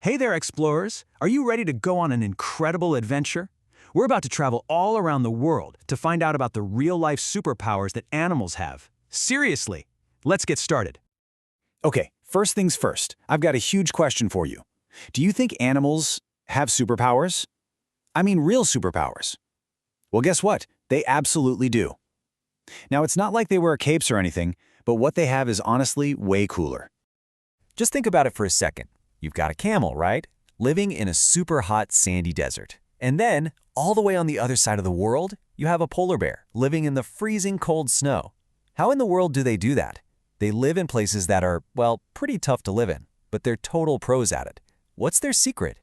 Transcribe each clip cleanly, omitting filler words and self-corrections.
Hey there, explorers! Are you ready to go on an incredible adventure? We're about to travel all around the world to find out about the real-life superpowers that animals have. Seriously, let's get started. Okay, first things first, I've got a huge question for you. Do you think animals have superpowers? I mean real superpowers. Well, guess what? They absolutely do. Now, it's not like they wear capes or anything, but what they have is honestly way cooler. Just think about it for a second. You've got a camel, right? Living in a super hot sandy desert. And then, all the way on the other side of the world, you have a polar bear living in the freezing cold snow. How in the world do they do that? They live in places that are, well, pretty tough to live in, but they're total pros at it. What's their secret?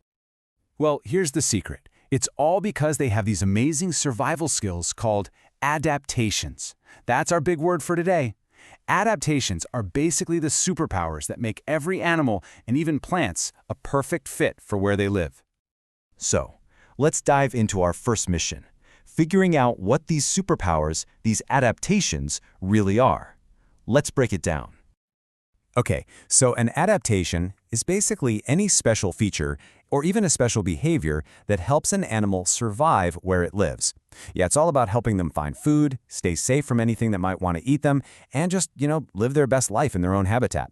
Well, here's the secret. It's all because they have these amazing survival skills called adaptations. That's our big word for today. Adaptations are basically the superpowers that make every animal, and even plants, a perfect fit for where they live. So, let's dive into our first mission, figuring out what these superpowers, these adaptations, really are. Let's break it down. Okay, so an adaptation is basically any special feature or even a special behavior that helps an animal survive where it lives. Yeah, it's all about helping them find food, stay safe from anything that might want to eat them, and just, live their best life in their own habitat.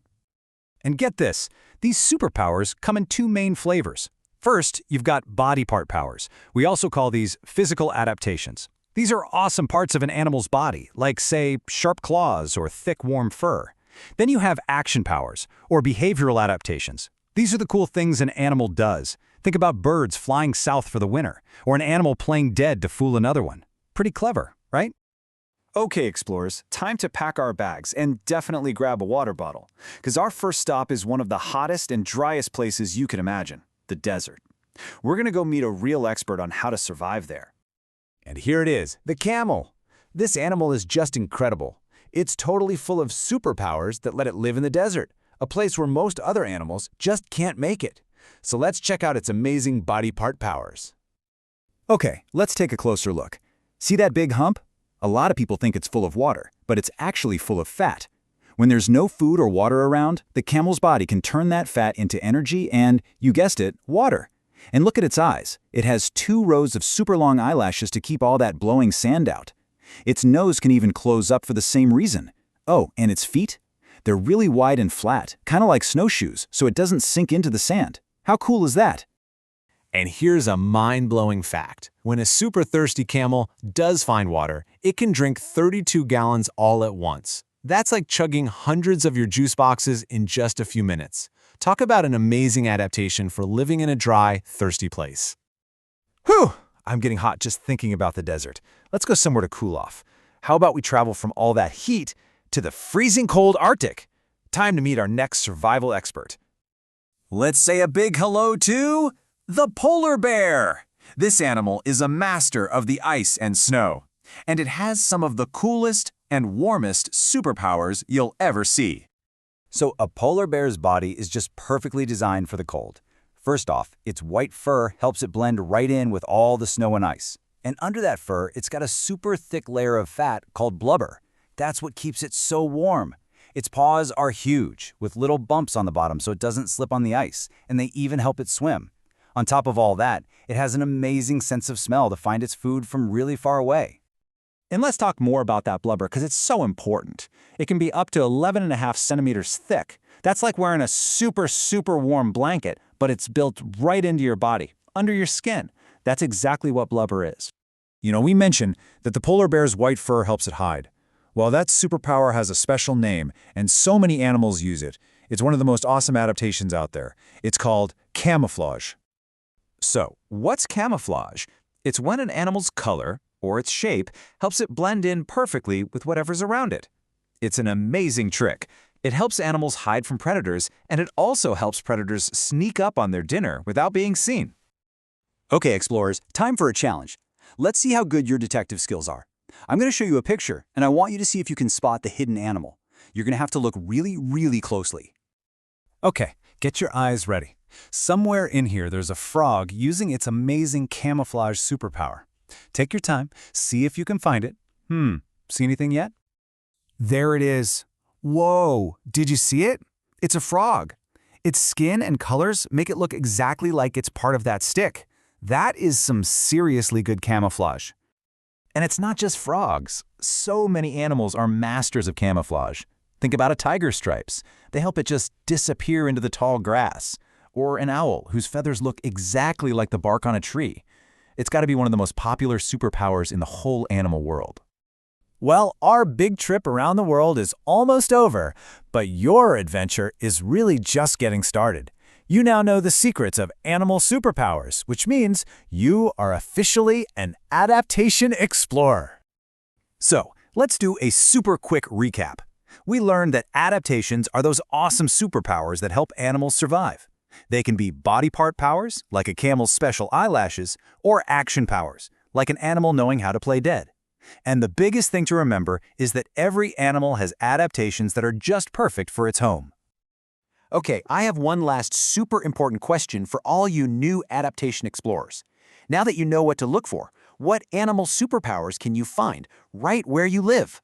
And get this, these superpowers come in two main flavors. First, you've got body part powers. We also call these physical adaptations. These are awesome parts of an animal's body, like, say, sharp claws or thick, warm fur. Then you have action powers, or behavioral adaptations. These are the cool things an animal does. Think about birds flying south for the winter, or an animal playing dead to fool another one. Pretty clever, right? Okay, explorers, time to pack our bags and definitely grab a water bottle, because our first stop is one of the hottest and driest places you can imagine, the desert. We're going to go meet a real expert on how to survive there. And here it is, the camel. This animal is just incredible. It's totally full of superpowers that let it live in the desert, a place where most other animals just can't make it. So let's check out its amazing body part powers. Okay, let's take a closer look. See that big hump? A lot of people think it's full of water, but it's actually full of fat. When there's no food or water around, the camel's body can turn that fat into energy and, you guessed it, water. And look at its eyes. It has 2 rows of super long eyelashes to keep all that blowing sand out. Its nose can even close up for the same reason. Oh, and its feet? They're really wide and flat, kind of like snowshoes, so it doesn't sink into the sand. How cool is that? And here's a mind-blowing fact. When a super thirsty camel does find water, it can drink 32 gallons all at once. That's like chugging hundreds of your juice boxes in just a few minutes. Talk about an amazing adaptation for living in a dry, thirsty place. Whew! I'm getting hot just thinking about the desert. Let's go somewhere to cool off. How about we travel from all that heat to the freezing cold Arctic? Time to meet our next survival expert. Let's say a big hello to the polar bear. This animal is a master of the ice and snow, and it has some of the coolest and warmest superpowers you'll ever see. So a polar bear's body is just perfectly designed for the cold. First off, its white fur helps it blend right in with all the snow and ice. And under that fur, it's got a super thick layer of fat called blubber. That's what keeps it so warm. Its paws are huge, with little bumps on the bottom so it doesn't slip on the ice, and they even help it swim. On top of all that, it has an amazing sense of smell to find its food from really far away. And let's talk more about that blubber because it's so important. It can be up to 11.5 centimeters thick. That's like wearing a super, super warm blanket, but it's built right into your body, under your skin. That's exactly what blubber is. We mentioned that the polar bear's white fur helps it hide. Well, that superpower has a special name, and so many animals use it. It's one of the most awesome adaptations out there. It's called camouflage. So, what's camouflage? It's when an animal's color, or its shape, helps it blend in perfectly with whatever's around it. It's an amazing trick. It helps animals hide from predators, and it also helps predators sneak up on their dinner without being seen. Okay, explorers, time for a challenge. Let's see how good your detective skills are. I'm going to show you a picture, and I want you to see if you can spot the hidden animal. You're going to have to look really, really closely. Okay, get your eyes ready. Somewhere in here there's a frog using its amazing camouflage superpower. Take your time, see if you can find it. See anything yet? There it is. Whoa, did you see it? It's a frog. Its skin and colors make it look exactly like it's part of that stick. That is some seriously good camouflage. And it's not just frogs. So many animals are masters of camouflage. Think about a tiger's stripes. They help it just disappear into the tall grass. Or an owl whose feathers look exactly like the bark on a tree. It's got to be one of the most popular superpowers in the whole animal world. Well, our big trip around the world is almost over, but your adventure is really just getting started. You now know the secrets of animal superpowers, which means you are officially an adaptation explorer. So, let's do a super quick recap. We learned that adaptations are those awesome superpowers that help animals survive. They can be body part powers, like a camel's special eyelashes, or action powers, like an animal knowing how to play dead. And the biggest thing to remember is that every animal has adaptations that are just perfect for its home. Okay, I have one last super important question for all you new adaptation explorers. Now that you know what to look for, what animal superpowers can you find right where you live?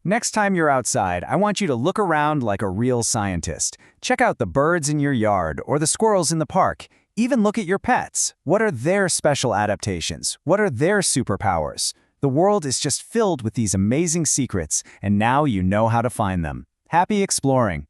Next time you're outside, I want you to look around like a real scientist. Check out the birds in your yard or the squirrels in the park. Even look at your pets. What are their special adaptations? What are their superpowers? The world is just filled with these amazing secrets, and now you know how to find them. Happy exploring!